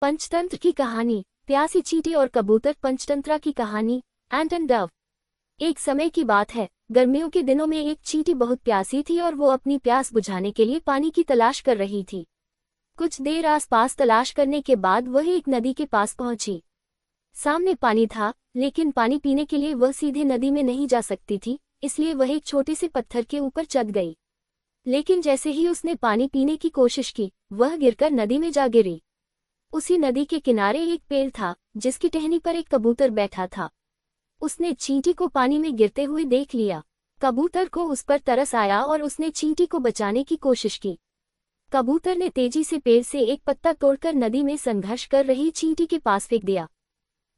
पंचतंत्र की कहानी। प्यासी चींटी और कबूतर। पंचतंत्रा की कहानी। एंट एंड डव। एक समय की बात है, गर्मियों के दिनों में एक चींटी बहुत प्यासी थी और वो अपनी प्यास बुझाने के लिए पानी की तलाश कर रही थी। कुछ देर आसपास तलाश करने के बाद वह एक नदी के पास पहुंची। सामने पानी था, लेकिन पानी पीने के लिए वह सीधे नदी में नहीं जा सकती थी, इसलिए वह एक छोटे से पत्थर के ऊपर चढ़ गई। लेकिन जैसे ही उसने पानी पीने की कोशिश की, वह गिरकर नदी में जा गिरी। उसी नदी के किनारे एक पेड़ था, जिसकी टहनी पर एक कबूतर बैठा था। उसने चींटी को पानी में गिरते हुए देख लिया। कबूतर को उस पर तरस आया और उसने चींटी को बचाने की कोशिश की। कबूतर ने तेजी से पेड़ से एक पत्ता तोड़कर नदी में संघर्ष कर रही चींटी के पास फेंक दिया।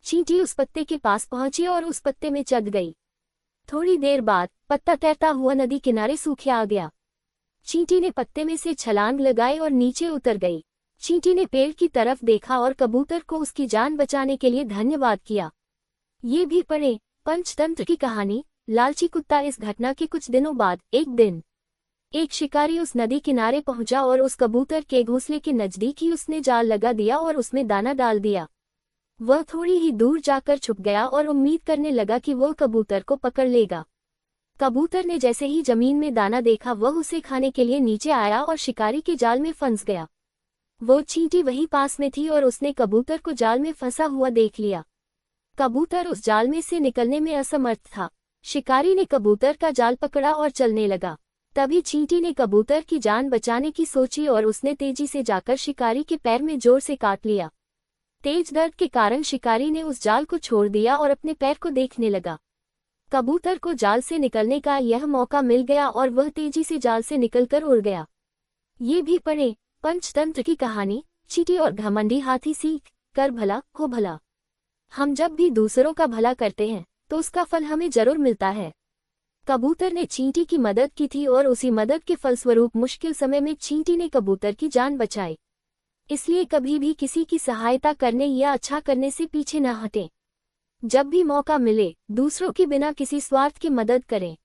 चींटी उस पत्ते के पास पहुंची और उस पत्ते में चढ़ गई। थोड़ी देर बाद पत्ता तैरता हुआ नदी किनारे सूखे आ गया। चींटी ने पत्ते में से छलांग लगाई और नीचे उतर गई। चींटी ने पेड़ की तरफ देखा और कबूतर को उसकी जान बचाने के लिए धन्यवाद किया। ये भी पढ़ें। पंचतंत्र की कहानी। लालची कुत्ता। इस घटना के कुछ दिनों बाद एक दिन एक शिकारी उस नदी किनारे पहुंचा और उस कबूतर के घोंसले के नजदीक ही उसने जाल लगा दिया और उसमें दाना डाल दिया। वह थोड़ी ही दूर जाकर छुप गया और उम्मीद करने लगा कि वह कबूतर को पकड़ लेगा। कबूतर ने जैसे ही जमीन में दाना देखा, वह उसे खाने के लिए नीचे आया और शिकारी के जाल में फंस गया। वो चींटी वहीं पास में थी और उसने कबूतर को जाल में फंसा हुआ देख लिया। कबूतर उस जाल में से निकलने में असमर्थ था। शिकारी ने कबूतर का जाल पकड़ा और चलने लगा। तभी चींटी ने कबूतर की जान बचाने की सोची और उसने तेजी से जाकर शिकारी के पैर में जोर से काट लिया। तेज दर्द के कारण शिकारी ने उस जाल को छोड़ दिया और अपने पैर को देखने लगा। कबूतर को जाल से निकलने का यह मौका मिल गया और वह तेजी से जाल से निकलकर उड़ गया। ये भी पढ़ें। पंचतंत्र की कहानी। चींटी और घमंडी हाथी। सीख कर भला हो भला। हम जब भी दूसरों का भला करते हैं तो उसका फल हमें जरूर मिलता है। कबूतर ने चींटी की मदद की थी और उसी मदद के फलस्वरूप मुश्किल समय में चींटी ने कबूतर की जान बचाई। इसलिए कभी भी किसी की सहायता करने या अच्छा करने से पीछे न हटें। जब भी मौका मिले, दूसरों की बिना किसी स्वार्थ की मदद करें।